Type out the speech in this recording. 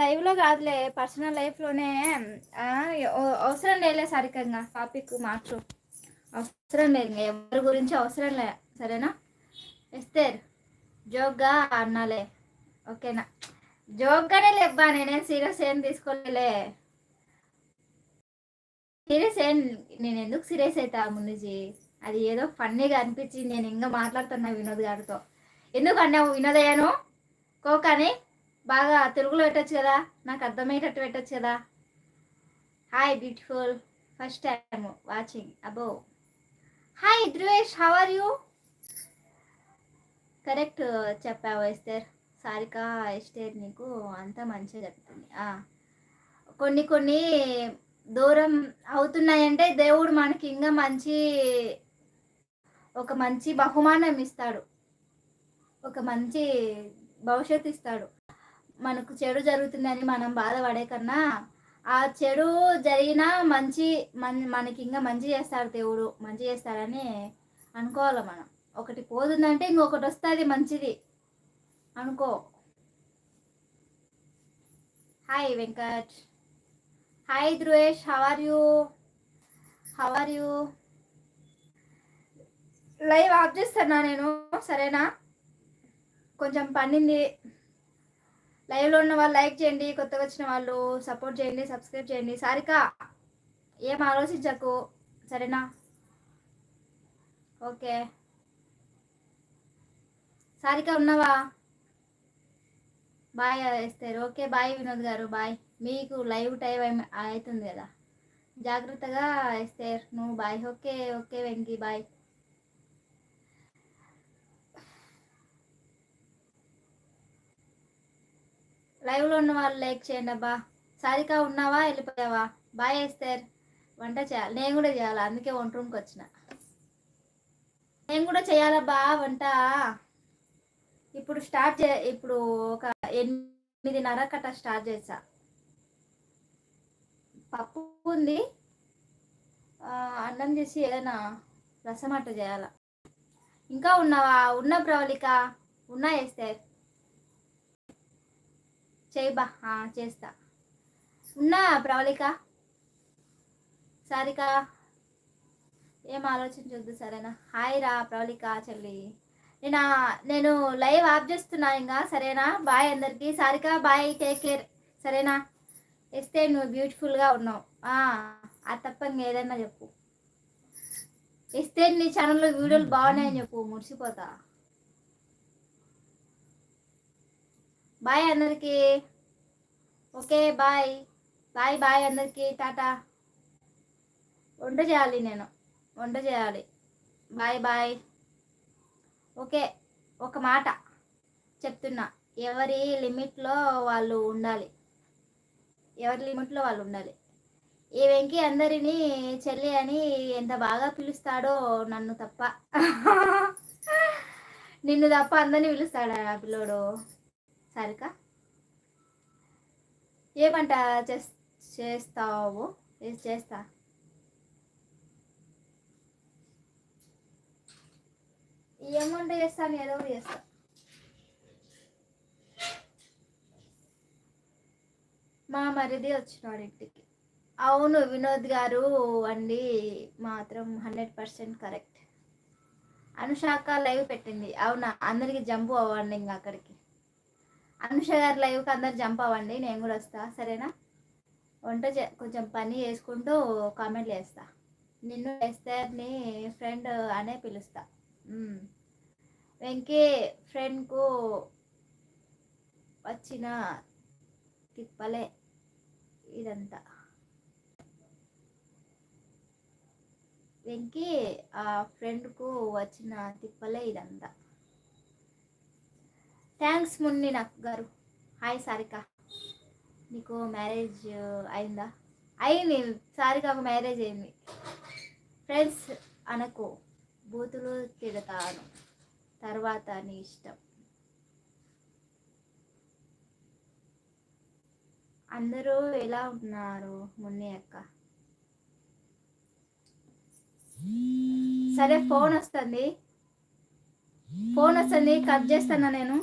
లైవ్లో కాదులే, పర్సనల్ లైఫ్లోనే. అవసరం లేలే సరికంగా టాపిక్ మార్చు. అవసరం లేదు, ఎవరి గురించి అవసరం లే. సరేనా ఎస్తేర్? జోక్గా అన్నాలే, ఓకేనా? జోక్గానే లేబ్బా, నేనేం సీరియస్ ఏం తీసుకోలే. సీరియస్ ఏం, నేను ఎందుకు సీరియస్ అవుతా మున్నిజీ? అది ఏదో ఫన్నీగా అనిపించి నేను ఇంకా మాట్లాడుతున్నా వినోద్ గారితో. ఎందుకు అన్నావు వినోదయ్యాను కోకని? బాగా తెలుగులో పెట్టచ్చు కదా, నాకు అర్థమయ్యేటట్టు పెట్టచ్చు కదా. Hi beautiful, first time watching అబో. Hi Dhruvesh, how are you? Correct చెప్పావు ఎస్తేర్. సారిక ఎస్టేర్ నీకు అంతా మంచిగా చెప్తుంది. కొన్ని కొన్ని దూరం అవుతున్నాయంటే దేవుడు మనకి ఇంకా ఒక మంచి బహుమానం ఇస్తాడు, ఒక మంచి భవిష్యత్తు ఇస్తాడు. మనకు చెడు జరుగుతుందని మనం బాధపడే కన్నా ఆ చెడు జరిగినా మనకి ఇంకా మంచి చేస్తాడు దేవుడు, మంచి చేస్తాడని అనుకోవాలి మనం. ఒకటి పోతుందంటే ఇంకొకటి వస్తుంది మంచిది అనుకో. Hi Venkat, hi Dhruvesh, how are you? Live off చేస్తున్నా నేను, సరేనా? కొంచెం పనింది. లైవ్లో ఉన్న వాళ్ళు లైక్ చేయండి, కొత్తగా వచ్చిన వాళ్ళు సపోర్ట్ చేయండి, సబ్స్క్రైబ్ చేయండి. సారిక ఏం ఆలోచించకు, సరేనా? ఓకే సారిక ఉన్నావా? బాయ్ వేస్తారు. ఓకే బాయ్ వినోద్ గారు, బాయ్. మీకు లైవ్ టైం అవుతుంది కదా, జాగ్రత్తగా వేస్తారు నువ్వు. Bye. Okay okay Venky, bye. లైవ్లో ఉన్న వాళ్ళు లైక్ చేయండి అబ్బా. సారిక ఉన్నావా, వెళ్ళిపోయావా? బాయ్ వేస్తారు. వంట చేయాలి, నేను కూడా చేయాలి, అందుకే వంట రూమ్కి వచ్చిన. నేను కూడా చేయాలబ్బా వంట. ఇప్పుడు ఒక 8:30 కట్ట స్టార్ట్ చేసా. పప్పు ఉంది, అన్నం చేసి ఏదైనా రసం అట్ట చేయాల. ఇంకా ఉన్నావా? ఉన్న ప్రవళిక, ఉన్నా వేస్తే చేయబా, చేస్తా. ఉన్నా ప్రవళిక. సారిక ఏం ఆలోచించొద్దు, సరేనా? హాయ్ రా ప్రవళిక చెల్లి. నేను లైవ్ ఆఫ్ చేస్తున్నా ఇంకా, సరేనా? బాయ్ అందరికి. సారిక బాయ్, టేక్ కేర్, సరేనా? ఇస్తే నువ్వు బ్యూటిఫుల్గా ఉన్నావు, అది తప్ప ఏదైనా చెప్పు. ఇస్తే నీ ఛానల్లో వీడియోలు బాగున్నాయని చెప్పు, మురిసిపోతా. బాయ్ అందరికి, ఓకే బాయ్ బాయ్ బాయ్ అందరికి, టాటా. వంట చేయాలి, నేను వంట చేయాలి. Bye bye. ఓకే, ఒక మాట చెప్తున్నా, ఎవరి లిమిట్లో వాళ్ళు ఉండాలి, ఈ వెంకీ అందరినీ చెల్లి అని ఎంత బాగా పిలుస్తాడో, నన్ను తప్ప నిన్ను తప్ప అందరినీ పిలుస్తాడా ఆ పిల్లోడు. సరిక ఏమంట చేస్తావు? చేస్తా. ఏమంట చేస్తాను, ఏదో ఒకటి చేస్తా. మా మరిది వచ్చినాడు ఇంటికి. అవును వినోద్ గారు అండి, మాత్రం 100% కరెక్ట్. అనుషాక లైవ్ పెట్టింది, అవునా? అందరికి జంపు అవ్వండి ఇంకా అక్కడికి. అనుష గారి లైవ్కి అందరు జంప్ అవ్వండి, నేను కూడా వస్తా, సరేనా? వంట కొంచెం పని చేసుకుంటూ కామెంట్లు వేస్తా. నిన్ను ఎస్తేర్ని ఫ్రెండ్ అనే పిలుస్తా. వెంకీ ఫ్రెండ్కు వచ్చిన తిప్పలే ఇదంతా. వెంకీ ఆ ఫ్రెండ్కు వచ్చిన తిప్పలే ఇదంతా. థ్యాంక్స్ మున్ని నాకు గారు. హాయ్ సారిక, నీకు మ్యారేజ్ అయిందా? అయింది, సారికకు మ్యారేజ్ అయింది. ఫ్రెండ్స్ అనకు, బూతులు తిడతాను, తర్వాత నీ ఇష్టం. అందరూ ఎలా ఉన్నారు మున్ని అక్క? సరే, ఫోన్ వస్తుంది, కట్ చేస్తానా నేను.